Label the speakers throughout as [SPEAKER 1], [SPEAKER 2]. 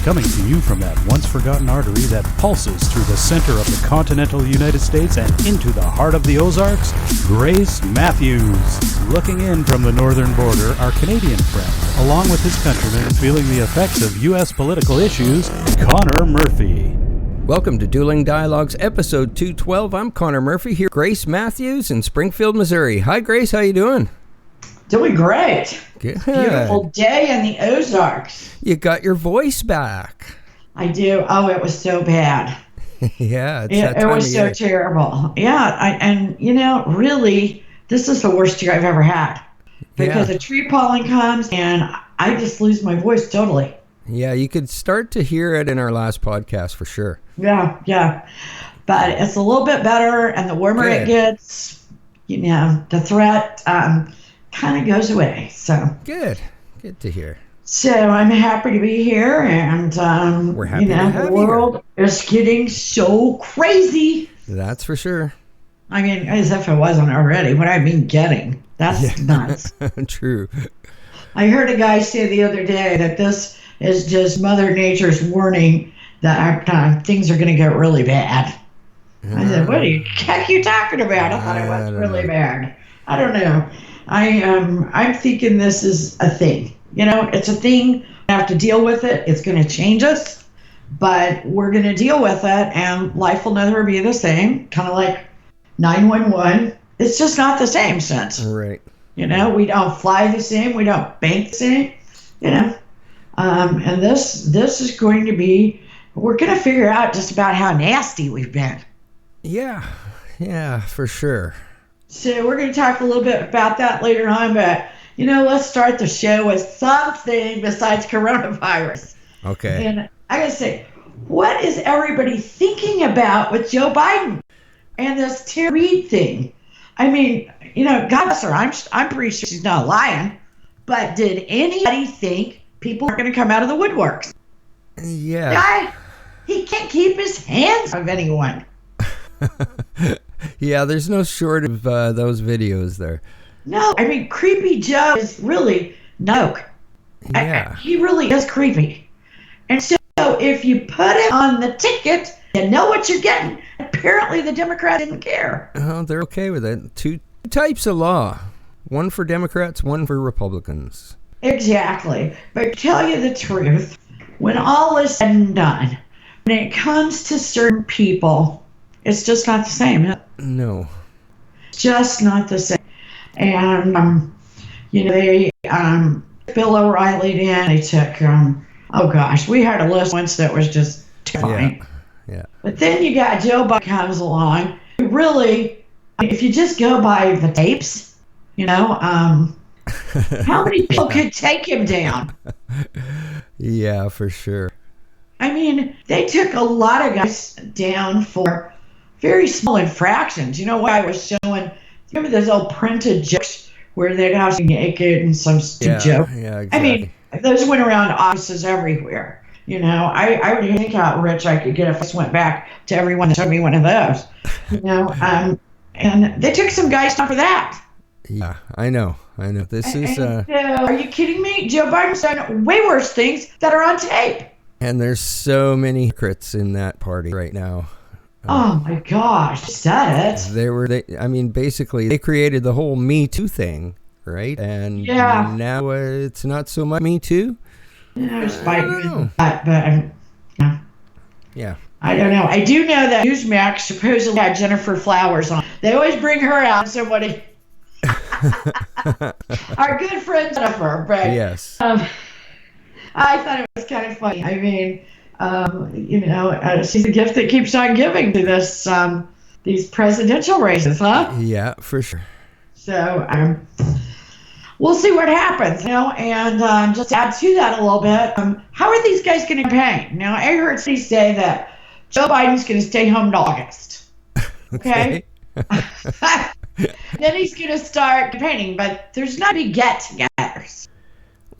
[SPEAKER 1] Coming to you from that once-forgotten artery that pulses through the center of the continental United States and into the heart of the Ozarks, Grace Matthews. Looking in from the northern border, our Canadian friend, along with his countrymen feeling the effects of U.S. political issues, Connor Murphy.
[SPEAKER 2] Welcome to Dueling Dialogues, episode 212. I'm Connor Murphy, here Grace Matthews in Springfield, Missouri. Hi, Grace. How you doing?
[SPEAKER 3] Doing great.
[SPEAKER 2] Good.
[SPEAKER 3] Beautiful day in the Ozarks.
[SPEAKER 2] You got your voice back.
[SPEAKER 3] I do. Oh, it was so bad.
[SPEAKER 2] Yeah,
[SPEAKER 3] it was so terrible. Yeah, really, this is the worst year I've ever had. Because a tree pollen comes and I just lose my voice totally.
[SPEAKER 2] Yeah, you could start to hear it in our last podcast for sure.
[SPEAKER 3] Yeah. But it's a little bit better, and the warmer it gets, the threat kind of goes away. So
[SPEAKER 2] good to hear.
[SPEAKER 3] So I'm happy to be here, and
[SPEAKER 2] we're happy to have
[SPEAKER 3] the world is getting so crazy.
[SPEAKER 2] That's for sure.
[SPEAKER 3] I mean, as if it wasn't already. What I mean, getting that's nuts.
[SPEAKER 2] True.
[SPEAKER 3] I heard a guy say the other day that this is just Mother Nature's warning that things are going to get really bad. I said, "What the heck are you talking about?" I thought it was really bad. I don't know. I'm thinking this is a thing. It's a thing. We have to deal with it. It's going to change us, but we're going to deal with it, and life will never be the same. Kind of like 911. It's just not the same since.
[SPEAKER 2] Right.
[SPEAKER 3] We don't fly the same. We don't bank the same. And this is going to be. We're going to figure out just about how nasty we've been.
[SPEAKER 2] Yeah, for sure.
[SPEAKER 3] So we're going to talk a little bit about that later on, but, let's start the show with something besides coronavirus.
[SPEAKER 2] Okay.
[SPEAKER 3] And I got to say, what is everybody thinking about with Joe Biden and this Reid thing? I mean, God bless her. I'm pretty sure she's not lying, but did anybody think people are going to come out of the woodworks?
[SPEAKER 2] Yeah.
[SPEAKER 3] Guy, he can't keep his hands of anyone.
[SPEAKER 2] Yeah, there's no short of those videos there.
[SPEAKER 3] No, I mean, Creepy Joe is really no.
[SPEAKER 2] Yeah.
[SPEAKER 3] He really is creepy. And so if you put it on the ticket, you know what you're getting. Apparently the Democrats didn't care.
[SPEAKER 2] Oh, they're okay with it. Two types of law. One for Democrats, one for Republicans.
[SPEAKER 3] Exactly. But to tell you the truth, when all is said and done, when it comes to certain people, it's just not the same.
[SPEAKER 2] No.
[SPEAKER 3] Just not the same. And, they Bill O'Reilly in, they took, we had a list once that was just terrifying.
[SPEAKER 2] Yeah.
[SPEAKER 3] But then you got Joe Biden comes along. Really, if you just go by the tapes, how many people could take him down?
[SPEAKER 2] Yeah, for sure.
[SPEAKER 3] I mean, they took a lot of guys down for very small infractions. Why I was showing, remember those old printed jokes where they'd have to be naked and some stupid joke?
[SPEAKER 2] Yeah, exactly.
[SPEAKER 3] I mean, those went around offices everywhere. I would think how rich I could get if I just went back to everyone that told me one of those. And they took some guys down for that.
[SPEAKER 2] Yeah, I know. This is...
[SPEAKER 3] are you kidding me? Joe Biden's done way worse things that are on tape.
[SPEAKER 2] And there's so many hypocrites in that party right now.
[SPEAKER 3] Oh my gosh, said it.
[SPEAKER 2] Basically, they created the whole Me Too thing, right? And now it's not so much Me Too.
[SPEAKER 3] Yeah, but
[SPEAKER 2] yeah.
[SPEAKER 3] I don't know. I do know that Newsmax supposedly had Jennifer Flowers on. They always bring her out. Somebody, our good friend Jennifer, but
[SPEAKER 2] yes.
[SPEAKER 3] I thought it was kind of funny. I mean, she's a gift that keeps on giving to this these presidential races, huh?
[SPEAKER 2] Yeah, for sure.
[SPEAKER 3] So we'll see what happens, and just to add to that a little bit, how are these guys going to campaign? Now, I heard somebody say that Joe Biden's going to stay home to August. Okay? Then he's going to start campaigning, but there's not big get-togethers.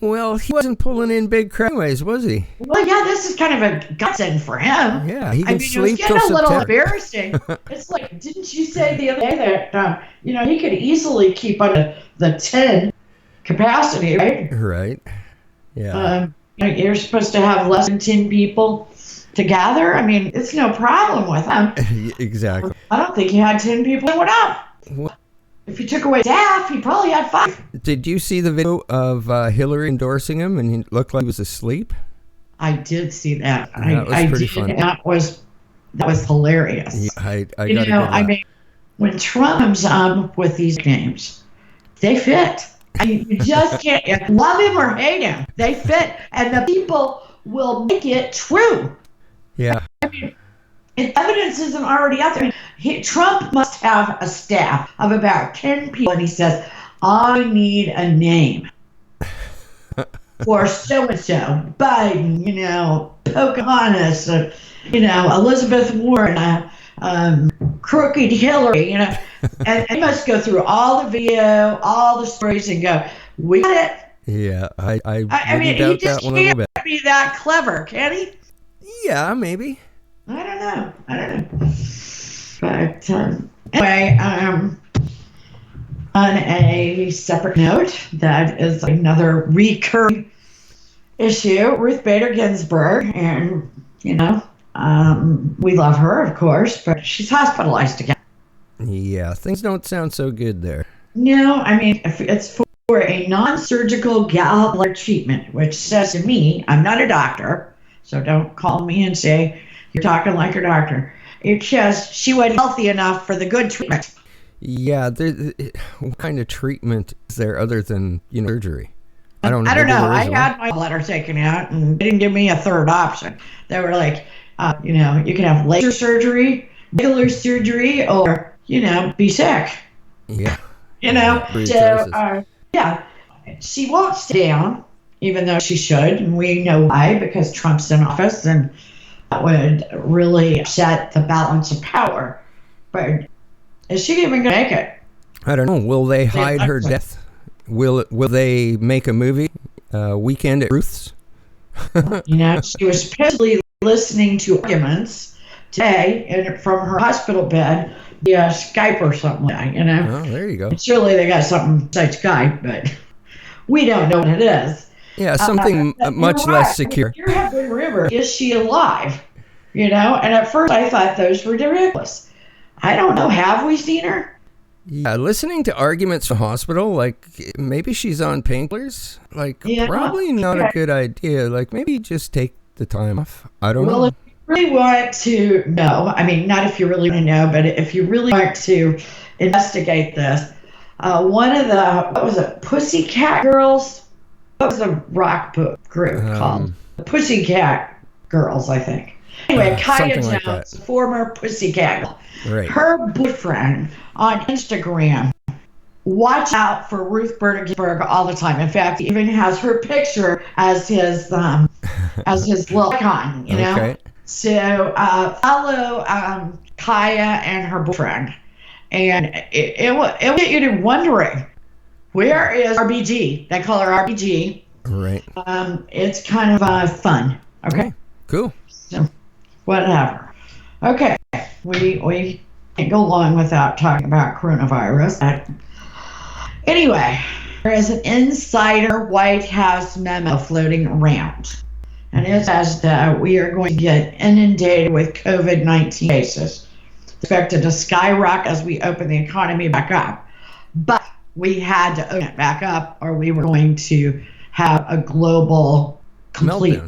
[SPEAKER 2] Well, he wasn't pulling in big crowd anyways, was he?
[SPEAKER 3] Well, yeah, this is kind of a godsend for him.
[SPEAKER 2] Yeah, he can sleep till
[SPEAKER 3] September. It was getting a little embarrassing. It's like, didn't you say the other day that, he could easily keep on the 10 capacity, right?
[SPEAKER 2] Right. Yeah.
[SPEAKER 3] you're supposed to have less than 10 people to gather. I mean, it's no problem with him.
[SPEAKER 2] Exactly.
[SPEAKER 3] I don't think he had 10 people showing up.
[SPEAKER 2] What?
[SPEAKER 3] If you took away staff, he probably had 5.
[SPEAKER 2] Did you see the video of Hillary endorsing him and he looked like he was asleep?
[SPEAKER 3] I did see that.
[SPEAKER 2] That was pretty funny.
[SPEAKER 3] That was hilarious.
[SPEAKER 2] Yeah, I got a good laugh.
[SPEAKER 3] I mean, when Trump comes up with these names, they fit. I mean, you just can't love him or hate him. They fit, and the people will make it true.
[SPEAKER 2] Yeah.
[SPEAKER 3] I mean, if evidence isn't already out there, Trump must have a staff of about 10 people, and he says, I need a name for so-and-so, Biden, Pocahontas, Elizabeth Warren, crooked Hillary, and they must go through all the video, all the stories, and go, we got it.
[SPEAKER 2] Yeah, I
[SPEAKER 3] mean, he just can't be that clever, can he?
[SPEAKER 2] Yeah, maybe.
[SPEAKER 3] I don't know. But anyway, on a separate note, that is another recurring issue, Ruth Bader Ginsburg, and, we love her, of course, but she's hospitalized again.
[SPEAKER 2] Yeah, things don't sound so good there.
[SPEAKER 3] No, I mean, if it's for a non-surgical gallbladder treatment, which says to me, I'm not a doctor, so don't call me and say you're talking like a doctor. It says she wasn't healthy enough for the good treatment.
[SPEAKER 2] Yeah, what kind of treatment is there other than, surgery? I don't know.
[SPEAKER 3] I had my bladder taken out, and they didn't give me a third option. They were like, you can have laser surgery, regular surgery, or, be sick.
[SPEAKER 2] Yeah.
[SPEAKER 3] So, she won't stay down, even though she should, and we know why, because Trump's in office, and that would really upset the balance of power. But is she even going to make it?
[SPEAKER 2] I don't know. Will they hide her death? Will they make a movie? Weekend at Ruth's?
[SPEAKER 3] She was peacefully listening to arguments today from her hospital bed via Skype or something like that,
[SPEAKER 2] Oh, there you go.
[SPEAKER 3] Surely they got something besides Skype, but we don't know what it is.
[SPEAKER 2] Yeah, something much less secure.
[SPEAKER 3] There have been rumors, is she alive? And at first I thought those were ridiculous. I don't know. Have we seen her?
[SPEAKER 2] Yeah, listening to arguments from the hospital, like maybe she's on painkillers, probably not a good idea. Like maybe just take the time off. I don't know.
[SPEAKER 3] Well, if you really want to know, I mean, not if you really want to know, but if you really want to investigate this, one of the, Pussycat Girls? What was the rock group called? The Pussycat Girls, I think. Anyway, Kaya Jones, like former Pussycat Girl.
[SPEAKER 2] Right.
[SPEAKER 3] Her boyfriend on Instagram, watch out for Ruth Bader Ginsburg all the time. In fact, he even has her picture as his little icon,
[SPEAKER 2] Okay.
[SPEAKER 3] So follow Kaya and her boyfriend, and it will get you to wondering, where is RBG? They call her RBG.
[SPEAKER 2] Right.
[SPEAKER 3] It's kind of fun. Okay.
[SPEAKER 2] Cool.
[SPEAKER 3] So, whatever. Okay. We can't go long without talking about coronavirus. Anyway, there is an insider White House memo floating around. And it says that we are going to get inundated with COVID-19 cases, expected to skyrocket as we open the economy back up. But we had to open it back up, or we were going to have a global complete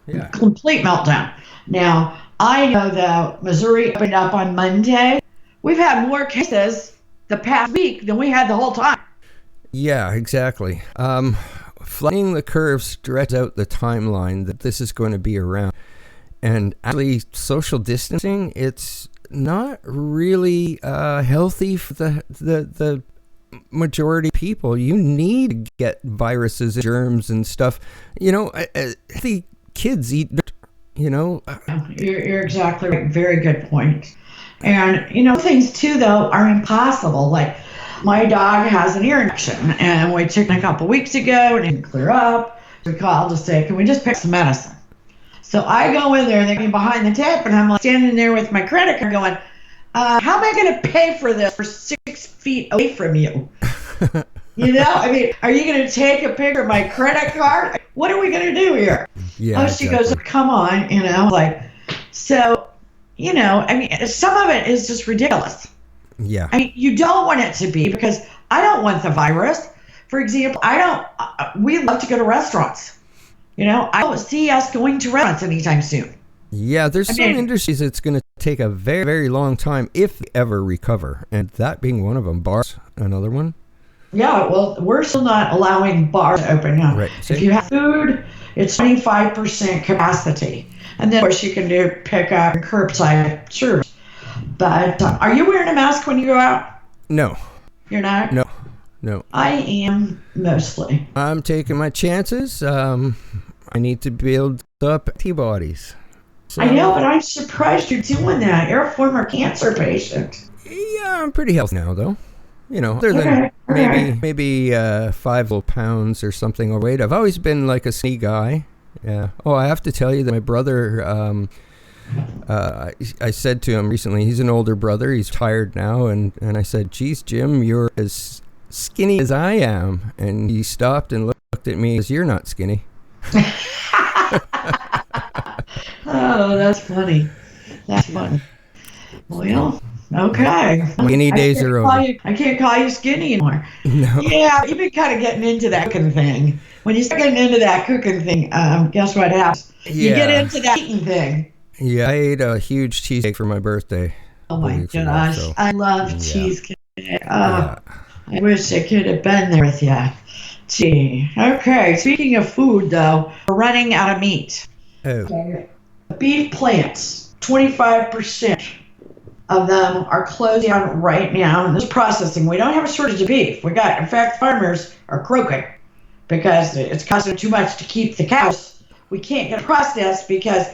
[SPEAKER 3] meltdown. Now, I know that Missouri opened up on Monday. We've had more cases the past week than we had the whole time.
[SPEAKER 2] Yeah, exactly. Flattening the curve stretches out the timeline that this is going to be around. And actually, social distancing, it's not really healthy for the majority of people. You need to get viruses and germs and stuff. The kids eat,
[SPEAKER 3] You're exactly right. Very good point. And, things too, though, are impossible. Like, my dog has an ear infection, and we took it a couple weeks ago, and it didn't clear up. We called to say, can we just pick some medicine? So I go in there, and they're behind the table, and I'm like standing there with my credit card going, how am I going to pay for this for 6 feet away from you? I mean, are you going to take a picture of my credit card? What are we going to do here?
[SPEAKER 2] Yeah.
[SPEAKER 3] Oh, she goes, come on, like, so, I mean, some of it is just ridiculous.
[SPEAKER 2] Yeah.
[SPEAKER 3] I mean, you don't want it to be, because I don't want the virus. For example, we love to go to restaurants. I don't see us going to restaurants anytime soon.
[SPEAKER 2] Yeah, there's some industries that's going to take a very, very long time if they ever recover. And that being one of them. Bars, another one.
[SPEAKER 3] Yeah, well, we're still not allowing bars to open now.
[SPEAKER 2] Right.
[SPEAKER 3] If you have food, it's 25% capacity. And then, of course, you can do pickup and curbside service. But are you wearing a mask when you go out?
[SPEAKER 2] No.
[SPEAKER 3] You're not?
[SPEAKER 2] No.
[SPEAKER 3] I am, mostly.
[SPEAKER 2] I'm taking my chances. I need to build up antibodies. So,
[SPEAKER 3] I know, but I'm surprised you're doing that. You're a former cancer patient.
[SPEAKER 2] Yeah, I'm pretty healthy now, though. Other than maybe 5 little pounds or something overweight. I've always been like a skinny guy. Yeah. Oh, I have to tell you that my brother, I said to him recently, he's an older brother, he's tired now, and I said, geez, Jim, you're as skinny as I am. And he stopped and looked at me as, you're not skinny.
[SPEAKER 3] Oh, that's funny. Well, okay.
[SPEAKER 2] Skinny days are over.
[SPEAKER 3] I can't call you skinny anymore.
[SPEAKER 2] No.
[SPEAKER 3] Yeah, you've been kind of getting into that cooking thing. When you start getting into that cooking thing, guess what happens? You get into that eating thing.
[SPEAKER 2] Yeah, I ate a huge cheesecake for my birthday.
[SPEAKER 3] Oh my gosh, I love cheesecake. I wish I could have been there with you. Gee. Okay, speaking of food, though, we're running out of meat.
[SPEAKER 2] Oh.
[SPEAKER 3] Okay. Beef plants, 25% of them are closed down right now. And this processing, we don't have a shortage of beef. In fact, farmers are croaking because it's costing too much to keep the cows. We can't get it processed because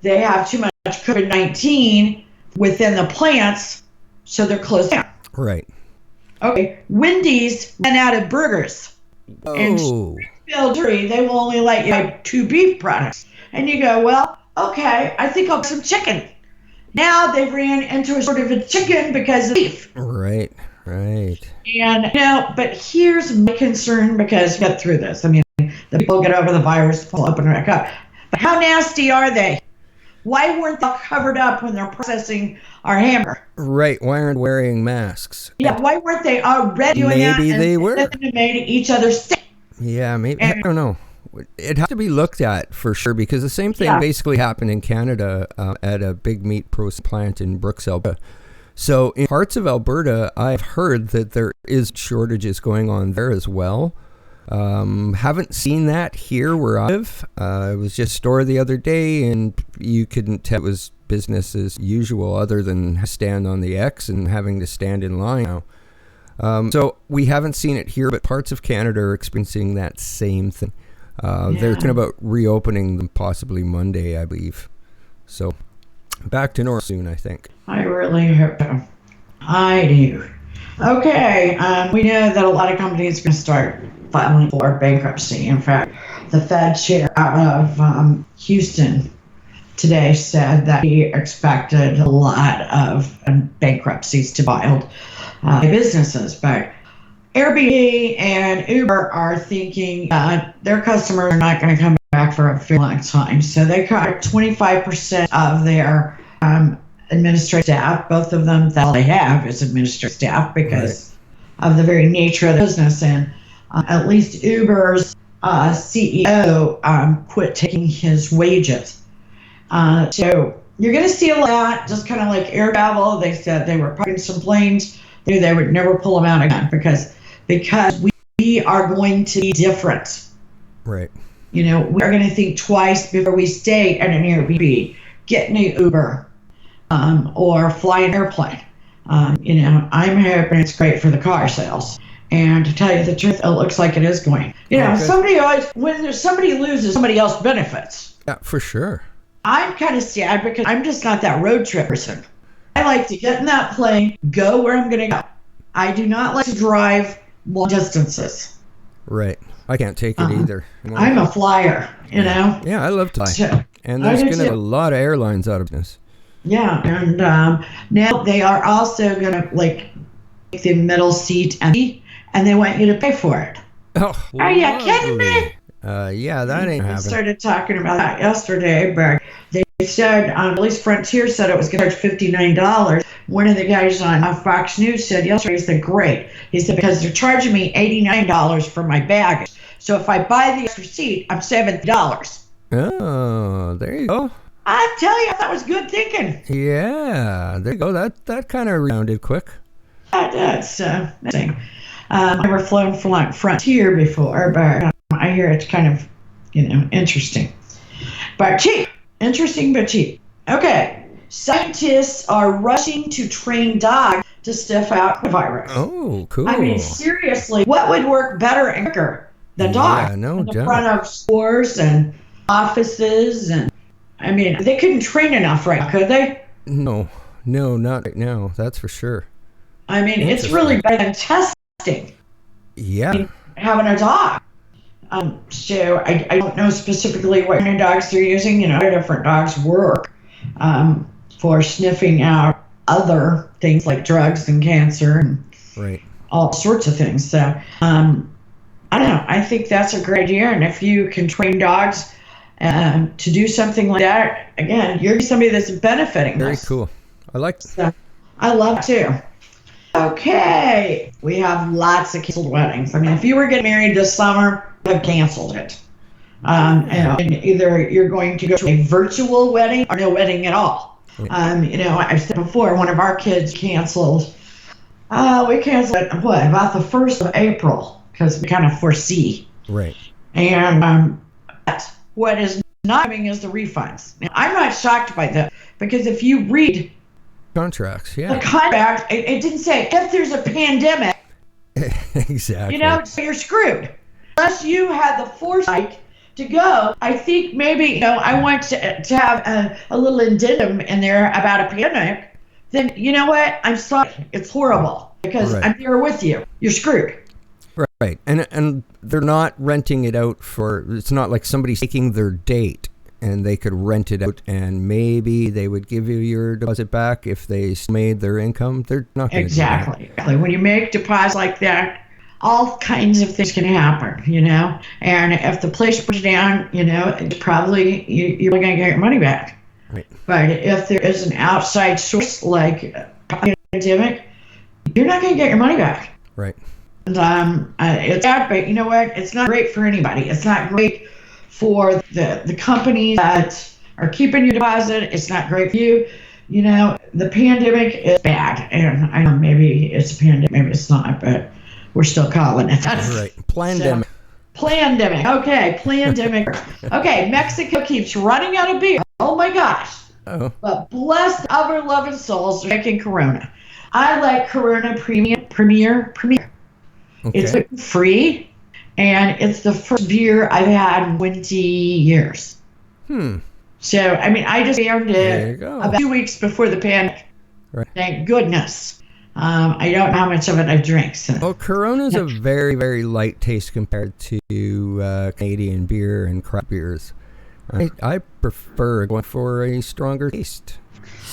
[SPEAKER 3] they have too much COVID-19 within the plants, so they're closed down.
[SPEAKER 2] Right.
[SPEAKER 3] Okay. Wendy's ran out of burgers.
[SPEAKER 2] Oh.
[SPEAKER 3] And Springfield, they will only let you buy 2 beef products. And you go, well, okay, I think I'll get some chicken. Now they've ran into a sort of a chicken because of beef.
[SPEAKER 2] Right.
[SPEAKER 3] And but here's my concern, because get through this. I mean, the people get over the virus, will open it back up. But how nasty are they? Why weren't they covered up when they're processing our hamburger?
[SPEAKER 2] Right. Why aren't wearing masks?
[SPEAKER 3] Yeah. Why weren't they already doing that?
[SPEAKER 2] Maybe they were.
[SPEAKER 3] They made each other sick.
[SPEAKER 2] Yeah. Maybe. I don't know. It has to be looked at for sure, because the same thing basically happened in Canada at a big meat processing plant in Brooks, Alberta. So in parts of Alberta, I've heard that there is shortages going on there as well. Haven't seen that here where I live. I was just store the other day, and you couldn't tell it was business as usual, other than stand on the X and having to stand in line now. So we haven't seen it here, but parts of Canada are experiencing that same thing. They're talking about reopening them possibly Monday, I believe. So back to normal soon, I think.
[SPEAKER 3] I really hope so. I do. Okay, we know that a lot of companies are going to start filing for bankruptcy. In fact, the Fed chair out of Houston today said that he expected a lot of bankruptcies to be filed by businesses. But Airbnb and Uber are thinking that their customers are not going to come back for a very long time. So they cut 25% of their administrative staff. Both of them, that's all they have is administrative staff because of the very nature of the business. And at least Uber's CEO quit taking his wages. So you're going to see a lot, just kind of like air travel. They said they were parking some planes. They would never pull them out again because we are going to be different.
[SPEAKER 2] Right.
[SPEAKER 3] We are going to think twice before we stay at an Airbnb, get an Uber, or fly an airplane. I'm hoping it's great for the car sales. And to tell you the truth, it looks like it is going. When somebody loses, somebody else benefits.
[SPEAKER 2] Yeah, for sure.
[SPEAKER 3] I'm kind of sad because I'm just not that road trip person. I like to get in that plane, go where I'm going to go. I do not like to drive long distances.
[SPEAKER 2] Right. I can't take it either.
[SPEAKER 3] I'm a flyer,
[SPEAKER 2] Yeah, I love to fly.
[SPEAKER 3] So,
[SPEAKER 2] and there's going to be a lot of airlines out of business.
[SPEAKER 3] Yeah, and now they are also going to make the middle seat empty and they want you to pay for it.
[SPEAKER 2] Oh,
[SPEAKER 3] Are you kidding me?
[SPEAKER 2] Yeah, that ain't
[SPEAKER 3] We
[SPEAKER 2] happening.
[SPEAKER 3] started talking about that yesterday, but they said, at least Frontier said it was going to charge $59. One of the guys on Fox News said yesterday, he said, great. He said, because they're charging me $89 for my baggage. So if I buy the extra seat, I'm $70.
[SPEAKER 2] Oh, there you go.
[SPEAKER 3] I tell you, that was good thinking.
[SPEAKER 2] Yeah, there you go. That kind of rounded quick.
[SPEAKER 3] That's amazing. I've never flown for like Frontier before, but I hear it's kind of, interesting. But cheap. Interesting, but cheap. Okay. Scientists are rushing to train dogs to sniff out the virus.
[SPEAKER 2] Oh, cool.
[SPEAKER 3] I mean, seriously, what would work better and quicker than dogs?
[SPEAKER 2] Yeah, no
[SPEAKER 3] in the
[SPEAKER 2] doubt.
[SPEAKER 3] front of stores and offices, and I mean, they couldn't train enough, right? Could they?
[SPEAKER 2] No, not right now. That's for sure.
[SPEAKER 3] I mean, it's really better than testing.
[SPEAKER 2] Yeah.
[SPEAKER 3] Having a dog. So I don't know specifically what kind of dogs they're using. Different dogs work for sniffing out other things like drugs and cancer and
[SPEAKER 2] Right.
[SPEAKER 3] all sorts of things. So I don't know. I think that's a great idea. And if you can train dogs to do something like that, again, you're somebody that's benefiting.
[SPEAKER 2] Very
[SPEAKER 3] this.
[SPEAKER 2] cool. I like that.
[SPEAKER 3] So I love it too. Okay, we have lots of canceled weddings. I mean, if you were getting married this summer, you have canceled it. And either you're going to go to a virtual wedding or no wedding at all. I've said before, one of our kids canceled. We canceled it, about the 1st of April, because we kind of foresee.
[SPEAKER 2] Right.
[SPEAKER 3] And but what is not coming is the refunds. Now, I'm not shocked by that, because if you read
[SPEAKER 2] Contracts,
[SPEAKER 3] the
[SPEAKER 2] yeah.
[SPEAKER 3] contract, it didn't say if there's a pandemic,
[SPEAKER 2] Exactly.
[SPEAKER 3] so you're screwed. Unless you had the foresight to go, I think maybe, I want to have a little addendum in there about a pandemic, then you know what? I'm sorry. It's horrible, because
[SPEAKER 2] Right.
[SPEAKER 3] I'm there with you. You're screwed.
[SPEAKER 2] Right. And they're not renting it out it's not like somebody's taking their date and they could rent it out and maybe they would give you your deposit back if they made their income. They're not going to
[SPEAKER 3] Exactly. When you make deposits like that, all kinds of things can happen, and if the place burns down, it's probably you're going to get your money back.
[SPEAKER 2] Right.
[SPEAKER 3] But if there is an outside source like a pandemic, you're not going to get your money back.
[SPEAKER 2] Right.
[SPEAKER 3] And it's bad, but you know what? It's not great for anybody. It's not great for the companies that are keeping your deposit. It's not great for you. The pandemic is bad, and I know maybe it's a pandemic, maybe it's not, but we're still calling it.
[SPEAKER 2] Right. Plandemic.
[SPEAKER 3] Plandemic. Okay, plandemic. Okay, Mexico keeps running out of beer. Oh my gosh.
[SPEAKER 2] Oh.
[SPEAKER 3] But blessed ever loving souls are making Corona. I like Corona Premier.
[SPEAKER 2] Okay.
[SPEAKER 3] It's gluten-free, and it's the first beer I've had in 20 years. So, I mean, I just found
[SPEAKER 2] There you
[SPEAKER 3] it
[SPEAKER 2] go.
[SPEAKER 3] about 2 weeks before the pandemic.
[SPEAKER 2] Right.
[SPEAKER 3] Thank goodness. I don't know how much of it I drink. So.
[SPEAKER 2] Well, Corona's a very, very light taste compared to Canadian beer and craft beers. I prefer going for a stronger taste.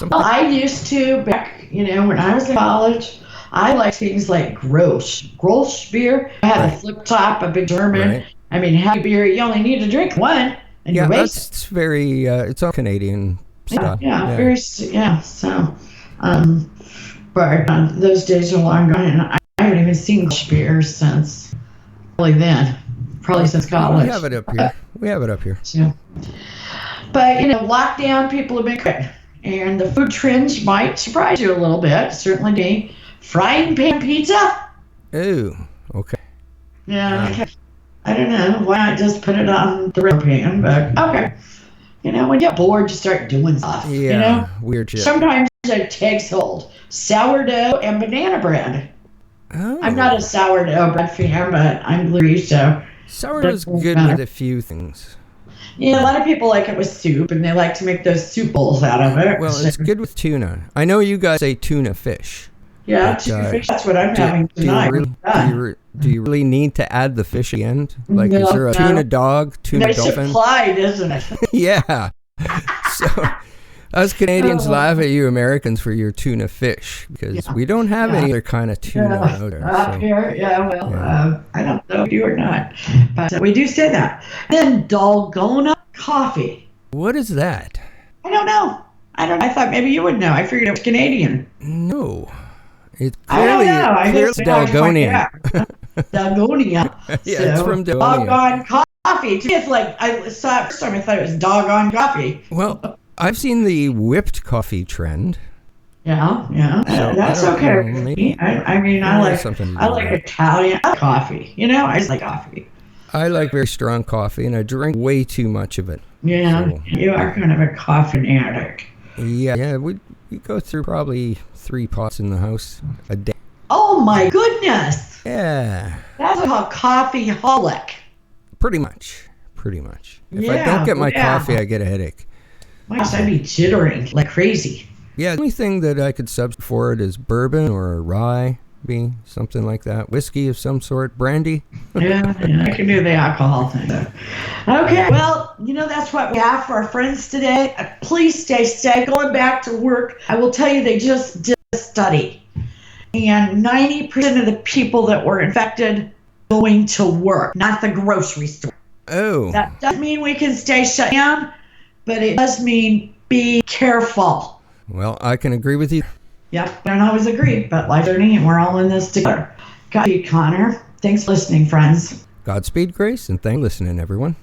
[SPEAKER 3] Well, I used to back, when I was in college. I like things like Grolsch beer. I had a flip top, a big German.
[SPEAKER 2] Right.
[SPEAKER 3] I mean, heavy beer. You only need to drink one, and
[SPEAKER 2] Yeah,
[SPEAKER 3] you waste it.
[SPEAKER 2] that's very. It's all Canadian stuff.
[SPEAKER 3] Yeah. So, but those days are long gone, and I haven't even seen Grolsch beer since since college.
[SPEAKER 2] We have it up here.
[SPEAKER 3] So, but lockdown, people have been good, and the food trends might surprise you a little bit. Certainly me. Frying pan pizza?
[SPEAKER 2] Ooh, okay.
[SPEAKER 3] Yeah. I don't know. Why not just put it on the real pan? But okay. When you get bored, you start doing stuff.
[SPEAKER 2] Yeah, weird shit.
[SPEAKER 3] Sometimes it takes hold. Sourdough and banana bread.
[SPEAKER 2] Oh.
[SPEAKER 3] I'm not a sourdough bread fan, but I'm gluten, so.
[SPEAKER 2] Sourdough's
[SPEAKER 3] That's
[SPEAKER 2] good
[SPEAKER 3] better.
[SPEAKER 2] with a few things.
[SPEAKER 3] Yeah, a lot of people like it with soup, and they like to make those soup bowls out of it.
[SPEAKER 2] Well,
[SPEAKER 3] So,
[SPEAKER 2] it's good with tuna. I know you guys say tuna fish.
[SPEAKER 3] yeah,
[SPEAKER 2] but,
[SPEAKER 3] chicken fish. That's what I'm having
[SPEAKER 2] Do you,
[SPEAKER 3] tonight.
[SPEAKER 2] do you really need to add the fish at the end? Like, is there a
[SPEAKER 3] No.
[SPEAKER 2] tuna dog, tuna
[SPEAKER 3] Nice
[SPEAKER 2] dolphin?
[SPEAKER 3] supplied, isn't it?
[SPEAKER 2] Yeah. So, Us Canadians laugh at you Americans for your tuna fish because we don't have any other kind of tuna out there.
[SPEAKER 3] Up here, I don't know if you or not, but we do say that. Then Dalgona coffee.
[SPEAKER 2] What is that?
[SPEAKER 3] I don't know. I thought maybe you would know. I figured it was Canadian.
[SPEAKER 2] No. It's
[SPEAKER 3] I don't
[SPEAKER 2] clearly,
[SPEAKER 3] know. I
[SPEAKER 2] clearly
[SPEAKER 3] guess I have to find
[SPEAKER 2] Dalgonian.
[SPEAKER 3] out. Dalgonia.
[SPEAKER 2] Yeah, it's from Dalgonia.
[SPEAKER 3] Doggone coffee. It's like, I saw it first time, I thought it was doggone coffee.
[SPEAKER 2] Well, I've seen the whipped coffee trend.
[SPEAKER 3] Yeah.
[SPEAKER 2] So,
[SPEAKER 3] That's
[SPEAKER 2] I don't
[SPEAKER 3] okay
[SPEAKER 2] know,
[SPEAKER 3] with
[SPEAKER 2] maybe-
[SPEAKER 3] me. I like
[SPEAKER 2] something to do
[SPEAKER 3] I
[SPEAKER 2] with
[SPEAKER 3] like
[SPEAKER 2] that.
[SPEAKER 3] Italian coffee. I just like coffee.
[SPEAKER 2] I like very strong coffee, and I drink way too much of it.
[SPEAKER 3] Yeah,
[SPEAKER 2] So,
[SPEAKER 3] you are kind of a coffee addict.
[SPEAKER 2] yeah, we go through probably 3 pots in the house a day.
[SPEAKER 3] Oh my goodness.
[SPEAKER 2] Yeah,
[SPEAKER 3] That's called coffeeholic.
[SPEAKER 2] pretty much. If I
[SPEAKER 3] Yeah,
[SPEAKER 2] don't get my
[SPEAKER 3] yeah.
[SPEAKER 2] coffee, I get a headache.
[SPEAKER 3] My gosh, I'd be jittering like crazy.
[SPEAKER 2] Yeah, the only thing that I could substitute for it is bourbon or rye, be something like that. Whiskey of some sort, brandy.
[SPEAKER 3] Yeah, I can do the alcohol thing. Okay, well, that's what we have for our friends today. Please stay safe. Going back to work, I will tell you they just did a study. And 90% of the people that were infected going to work, not the grocery store.
[SPEAKER 2] Oh,
[SPEAKER 3] That doesn't mean we can stay shut down, but it does mean be careful.
[SPEAKER 2] well, I can agree with you.
[SPEAKER 3] Yep, I don't always agree, but life journey, and we're all in this together. Got you, Connor. Thanks for listening, friends.
[SPEAKER 2] Godspeed, Grace, and thanks for listening, everyone.